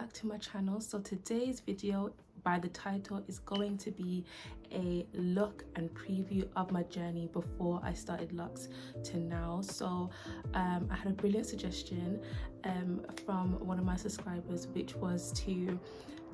back to my channel. So today's video, by the title, is going to be a look and preview of my journey before I started locks to now. So I had a brilliant suggestion from one of my subscribers, which was to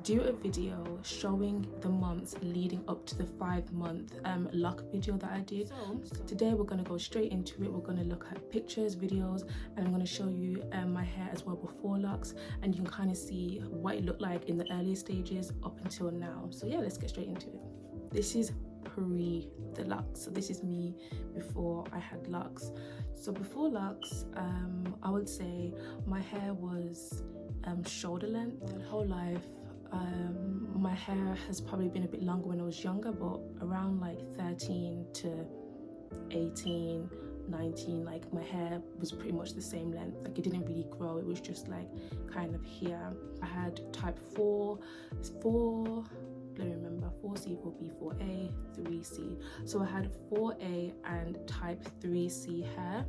do a video showing the months leading up to the 5-month lock video that I did. So today we're going to go straight into it. We're going to look at pictures, videos, and I'm going to show you my hair as well before locks, and you can kind of see what it looked like in the early stages up until now. So yeah, let's get straight into it. This is pre the locks, so this is me before I had locks. So before locks, I would say my hair was shoulder length. My whole life my hair has probably been a bit longer when I was younger, but around like 13 to 18, 19, like my hair was pretty much the same length. Like it didn't really grow, it was just like kind of here. I had type 4, let me remember, 4C, 4B, 4A, 3C. So I had 4A and type 3C hair.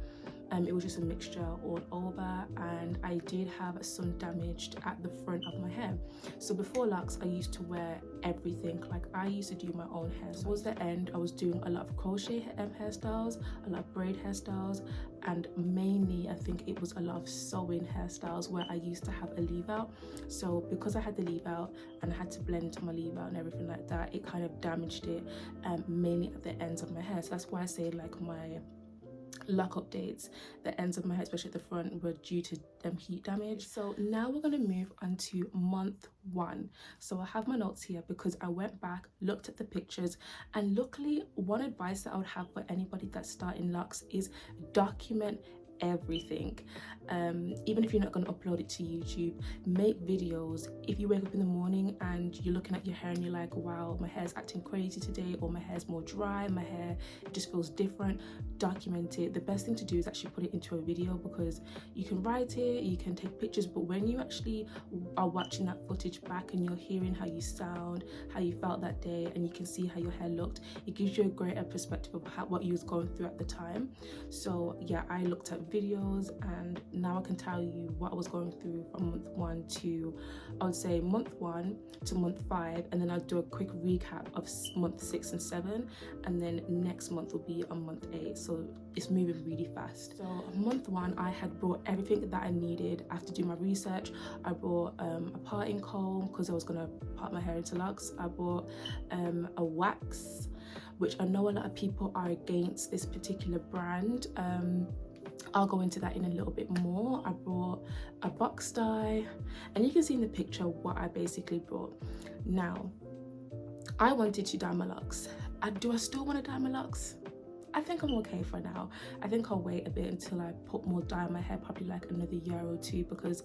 It was just a mixture all over, and I did have some damage at the front of my hair. So before locks, I used to wear everything. Like I used to do my own hair. Towards the end, I was doing a lot of crochet hairstyles, a lot of braid hairstyles, and mainly I think it was a lot of sewing hairstyles where I used to have a leave out. So because I had the leave out and I had to blend my leave out and everything like that, it kind of damaged it, mainly at the ends of my hair. So that's why I say like my lock updates, the ends of my hair, especially at the front, were due to heat damage. So now we're going to move on to month 1. So I have my notes here because I went back, looked at the pictures, and luckily one advice that I would have for anybody that's starting locks is document everything. Even if you're not going to upload it to YouTube, make videos. If you wake up in the morning and you're looking at your hair and you're like, wow, my hair's acting crazy today, or my hair's more dry, my hair just feels different, document it. The best thing to do is actually put it into a video, because you can write it, you can take pictures, but when you actually are watching that footage back and you're hearing how you sound, how you felt that day, and you can see how your hair looked, it gives you a greater perspective of what you was going through at the time. So yeah, I looked at videos, and now I can tell you what I was going through from month 1 to, I would say, month 1 to month 5, and then I'll do a quick recap of month 6 and 7, and then next month will be on month 8. So it's moving really fast. So month 1, I had brought everything that I needed after doing my research. I brought a parting comb because I was gonna part my hair into locks. I brought a wax, which I know a lot of people are against this particular brand. I'll go into that in a little bit more. I brought a box dye, and you can see in the picture what I basically brought. Now, I wanted to dye my locks. Do I still want to dye my locks? I think I'm okay for now. I think I'll wait a bit until I put more dye on my hair, probably like another year or 2, because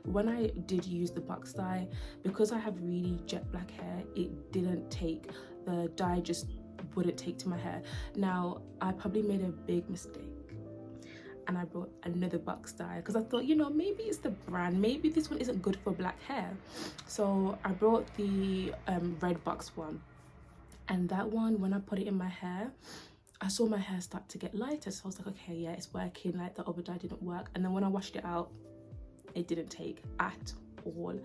when I did use the box dye, because I have really jet black hair, it didn't take, the dye just wouldn't take to my hair. Now, I probably made a big mistake, and I brought another box dye because I thought, you know, maybe it's the brand, maybe this one isn't good for black hair. So I brought the red box one, and that one, when I put it in my hair, I saw my hair start to get lighter. So I was like, okay, yeah, it's working. Like the other dye didn't work. And then when I washed it out, it didn't take at all.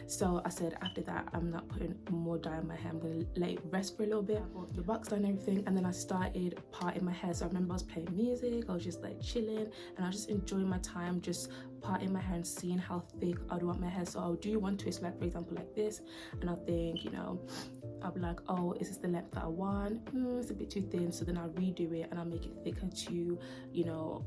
So I said, after that, I'm not putting more dye on my hair. I'm gonna let it rest for a little bit. I bought the box dye and everything, and then I started parting my hair. So I remember I was playing music, I was just like chilling, and I was just enjoying my time, just parting my hair and seeing how thick I'd want my hair. So I'll do one twist, like for example like this, and I'll think, you know, I'll be like, oh, is this the length that I want? It's a bit too thin. So then I'll redo it and I'll make it thicker to, you know,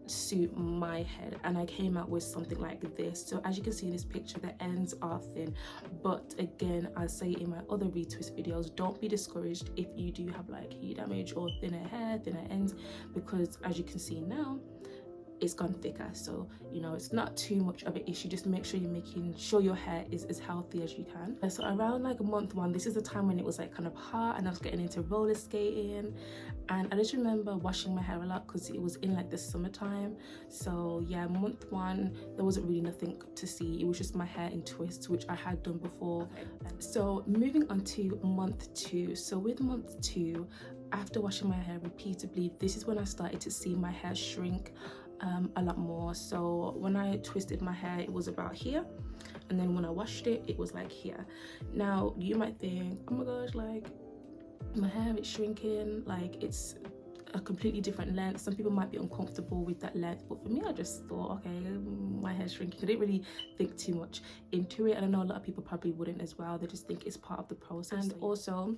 suit my head, and I came out with something like this. So as you can see in this picture, the ends are thin, but again, I say in my other retwist videos, don't be discouraged if you do have like heat damage or thinner hair, thinner ends, because as you can see now, it's gone thicker. So you know, it's not too much of an issue. Just make sure you're making sure your hair is as healthy as you can. So around like month 1, this is the time when it was like kind of hot and I was getting into roller skating, and I just remember washing my hair a lot because it was in like the summertime. So yeah, month 1, there wasn't really nothing to see. It was just my hair in twists, which I had done before. Okay. So moving on to month 2. So with month 2, after washing my hair repeatedly, this is when I started to see my hair shrink a lot more. So when I twisted my hair, it was about here, and then when I washed it, it was like here. Now you might think, oh my gosh, like my hair is shrinking, like it's a completely different length. Some people might be uncomfortable with that length, but for me, I just thought, okay, my hair's shrinking. I didn't really think too much into it, and I know a lot of people probably wouldn't as well. They just think it's part of the process. And also,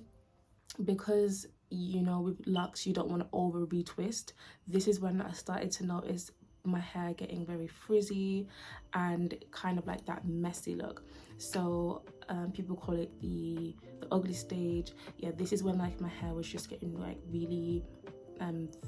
because you know, with locks you don't want to over retwist, this is when I started to notice my hair getting very frizzy and kind of like that messy look. So people call it the ugly stage. Yeah, this is when like my hair was just getting like really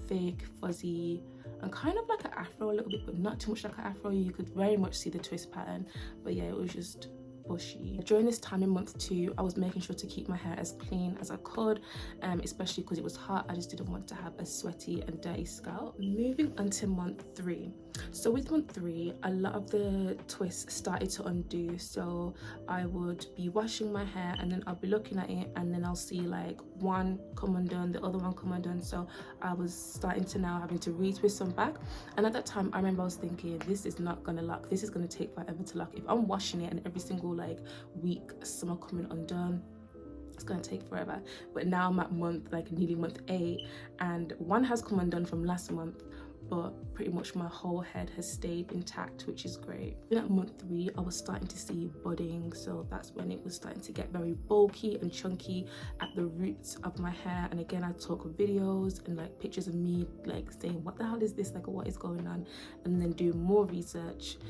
thick, fuzzy, and kind of like an afro a little bit, but not too much like an afro. You could very much see the twist pattern, but yeah, it was just bushy. During this time in month 2, I was making sure to keep my hair as clean as I could, especially because it was hot. I just didn't want to have a sweaty and dirty scalp. Moving on to month 3. So with month 3, a lot of the twists started to undo. So I would be washing my hair and then I'll be looking at it and then I'll see like one come undone, the other one come undone. So I was starting to now having to retwist some back. And at that time, I remember I was thinking, this is not gonna lock. This is gonna take forever to lock. If I'm washing it and every single like week some are coming undone, it's gonna take forever. But now I'm at nearly month 8, and one has come undone from last month, but pretty much my whole head has stayed intact, which is great. Then at month 3, I was starting to see budding, so that's when it was starting to get very bulky and chunky at the roots of my hair. And again, I took videos and like pictures of me like saying, what the hell is this, like what is going on, and then do more researching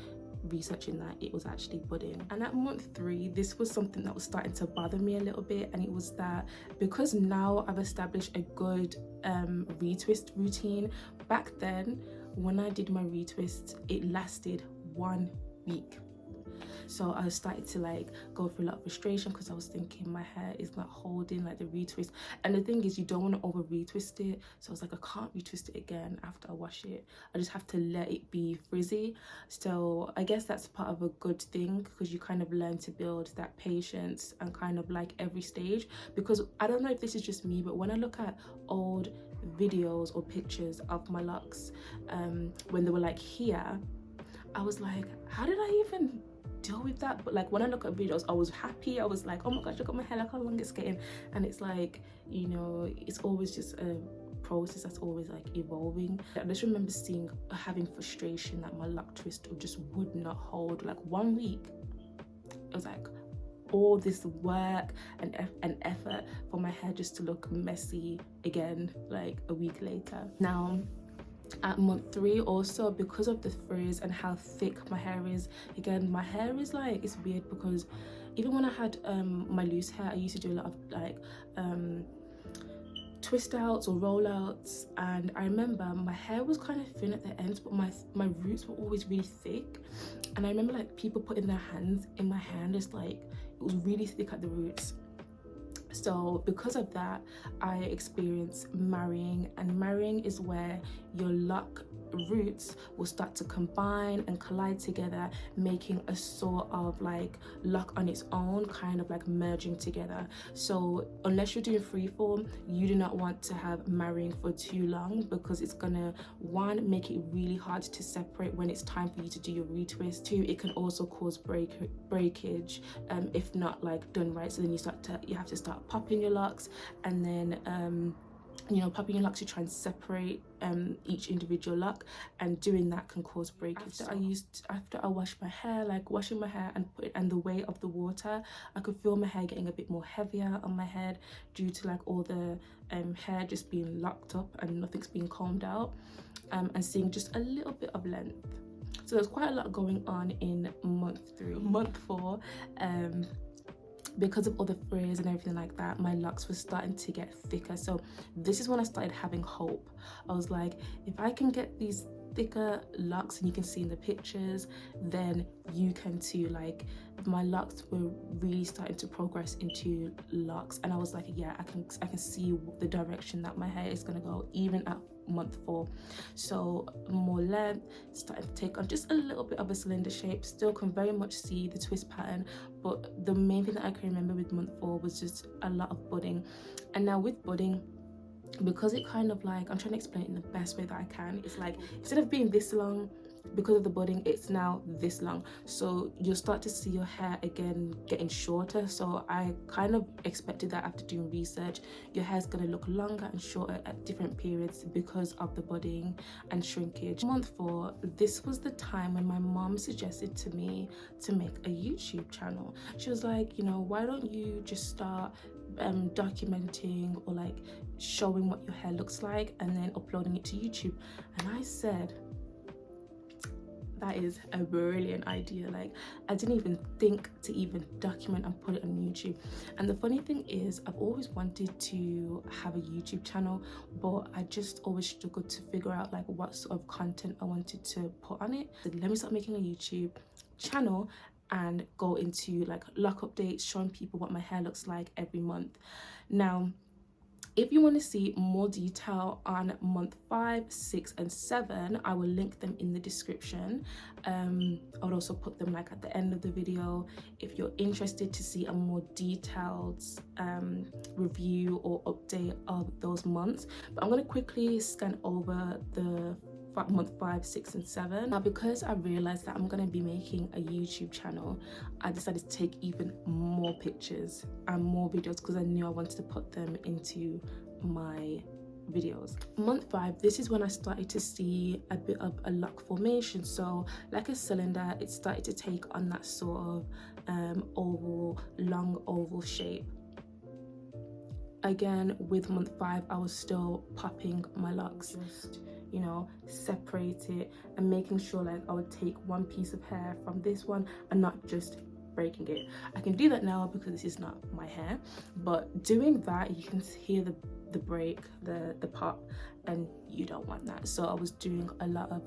that it was actually budding. And at month 3, this was something that was starting to bother me a little bit, and it was that because now I've established a good retwist routine. Back then when I did my retwist, it lasted 1 week. So I started to like go through a lot of frustration because I was thinking my hair is not holding like the retwist. And the thing is, you don't want to over retwist it. So I was like, I can't retwist it again after I wash it. I just have to let it be frizzy. So I guess that's part of a good thing, because you kind of learn to build that patience and kind of like every stage. Because I don't know if this is just me, but when I look at old videos or pictures of my locks when they were like here, I was like, how did I even deal with that? But like when I look at videos, I was happy. I was like, oh my gosh, look at my hair, look how long it's getting. And it's like, you know, it's always just a process that's always like evolving. I just remember having frustration that my lock twist just would not hold. Like 1 week, it was like all this work and effort for my hair just to look messy again like a week later. Now at month 3 also, because of the frizz and how thick my hair is, again my hair is like, it's weird because even when I had my loose hair, I used to do a lot of like twist outs or roll outs, and I remember my hair was kind of thin at the ends, but my roots were always really thick. And I remember like people putting their hands in my hair and just like it was really thick at the roots. So because of that, I experienced marrying, and marrying is where your lock roots will start to combine and collide together, making a sort of like lock on its own, kind of like merging together. So unless you're doing freeform, you do not want to have marrying for too long, because it's gonna, 1, make it really hard to separate when it's time for you to do your retwist. 2, it can also cause breakage if not like done right. So then you have to start popping your locks, and then you know, popping your locks to try and separate each individual lock, and doing that can cause breakage. After I washed my hair, like washing my hair and the weight of the water, I could feel my hair getting a bit more heavier on my head due to like all the hair just being locked up and nothing's being combed out, and seeing just a little bit of length. So there's quite a lot going on in month 3. Month 4, because of all the frizz and everything like that, my locks were starting to get thicker. So this is when I started having hope. I was like, if I can get these thicker locks, and you can see in the pictures, then you can too. Like my locks were really starting to progress into locks, and I was like, yeah, I can see the direction that my hair is gonna go even at month 4. So more length, starting to take on just a little bit of a cylinder shape. Still can very much see the twist pattern, but the main thing that I can remember with month 4 was just a lot of budding. And now with budding, because it kind of like, I'm trying to explain it in the best way that I can, it's like instead of being this long, because of the budding, it's now this long, so you'll start to see your hair again getting shorter. So I kind of expected that after doing research. Your hair's going to look longer and shorter at different periods because of the budding and shrinkage. Month 4, this was the time when my mom suggested to me to make a YouTube channel. She was like, you know, why don't you just start documenting or like showing what your hair looks like and then uploading it to YouTube. And I said, that is a brilliant idea. Like, I didn't even think to even document and put it on YouTube. And the funny thing is, I've always wanted to have a YouTube channel, but I just always struggled to figure out like what sort of content I wanted to put on it. So let me start making a YouTube channel and go into like lock updates, showing people what my hair looks like every month. Now, if you want to see more detail on month 5, 6 and 7, I will link them in the description. I'll also put them like at the end of the video if you're interested to see a more detailed review or update of those months. But I'm going to quickly scan over the month 5, 6 and 7. Now, because I realized that I'm going to be making a YouTube channel, I decided to take even more pictures and more videos because I knew I wanted to put them into my videos. Month 5, this is when I started to see a bit of a lock formation. So like a cylinder, it started to take on that sort of long oval shape. Again, with month 5, I was still popping my locks, just, you know, separate it and making sure like I would take one piece of hair from this one and not just breaking it. I can do that now because this is not my hair, but doing that, you can hear the break, the pop, and you don't want that. So I was doing a lot of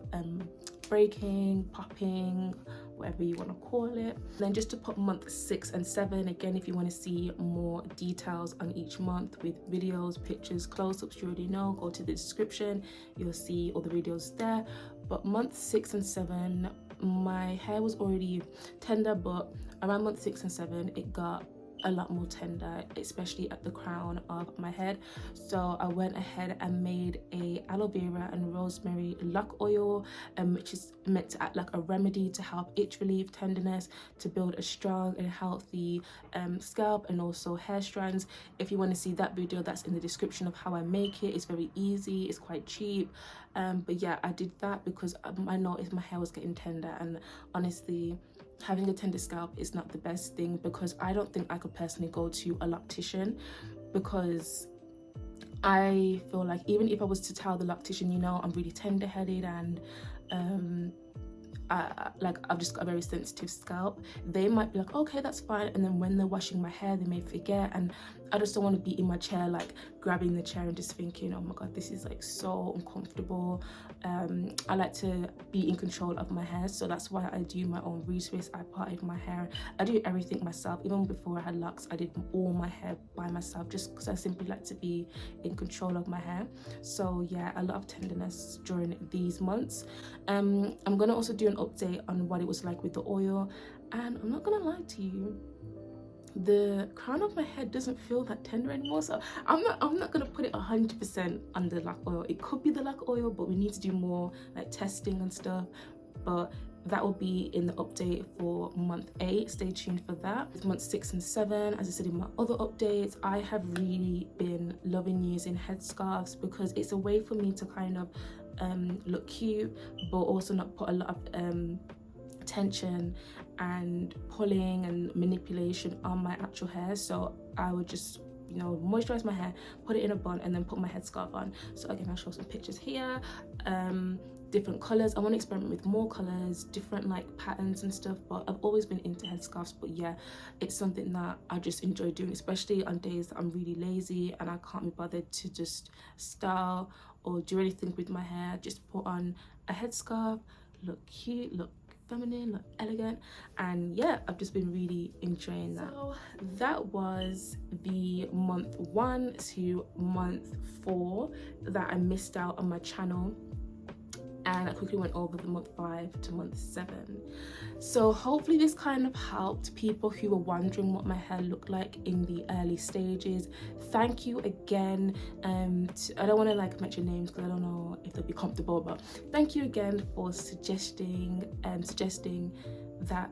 breaking, popping, whatever you want to call it. And then just to put month 6 and 7, again, if you want to see more details on each month with videos, pictures, close-ups, you already know, go to the description, you'll see all the videos there. But month 6 and 7, my hair was already tender, but around month 6 and 7 it got a lot more tender, especially at the crown of my head. So I went ahead and made a aloe vera and rosemary lock oil, which is meant to act like a remedy to help itch relief, tenderness, to build a strong and healthy scalp and also hair strands. If you want to see that video, that's in the description of how I make it. It's very easy, it's quite cheap. But yeah, I did that because I noticed my hair was getting tender, and honestly, having a tender scalp is not the best thing, because I don't think I could personally go to a loctician, because I feel like even if I was to tell the loctician, you know, I'm really tender-headed and I've just got a very sensitive scalp, they might be like, okay, that's fine, and then when they're washing my hair they may forget, and I just don't want to be in my chair like grabbing the chair and just thinking, oh my god, this is like so uncomfortable. I like to be in control of my hair, so that's why I do my own retwist. I parted my hair, I do everything myself. Even before I had locks, I did all my hair by myself, just because I simply like to be in control of my hair. So yeah, a lot of tenderness during these months. I'm gonna also do an update on what it was like with the oil, and I'm not gonna lie to you, the crown of my head doesn't feel that tender anymore. So I'm not gonna put it 100% on the lock oil. It could be the lock oil, but we need to do more like testing and stuff. But that will be in the update for month 8. Stay tuned for that. With month 6 and 7, as I said in my other updates, I have really been loving using headscarves because it's a way for me to kind of look cute, but also not put a lot of tension and pulling and manipulation on my actual hair. So I would just, you know, moisturize my hair, put it in a bun, and then put my headscarf on. So again, I'll show some pictures here. Different colors. I want to experiment with more colors, different like patterns and stuff, but I've always been into headscarves. But yeah, it's something that I just enjoy doing, especially on days that I'm really lazy and I can't be bothered to just style or do anything with my hair. Just put on a headscarf, look cute, look feminine, look elegant, and yeah, I've just been really enjoying that. So that was the month 1 to month 4 that I missed out on my channel. and I quickly went over the month 5 to month 7. So hopefully this kind of helped people who were wondering what my hair looked like in the early stages. Thank you again. I don't want to like mention names because I don't know if they'll be comfortable, but thank you again for suggesting that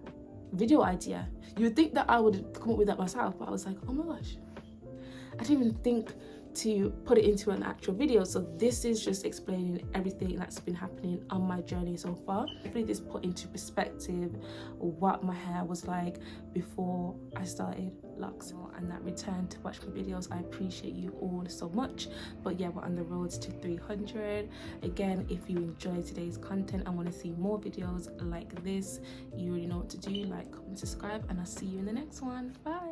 video idea. You would think that I would come up with that myself, but I was like, oh my gosh, I didn't even think to put it into an actual video. So this is just explaining everything that's been happening on my journey so far. Hopefully this put into perspective what my hair was like before I started locks, and that return to watch my videos. I appreciate you all so much. But yeah, we're on the road to 300. Again, if you enjoyed today's content and want to see more videos like this, you already know what to do. Like, comment, subscribe, and I'll see you in the next one. Bye.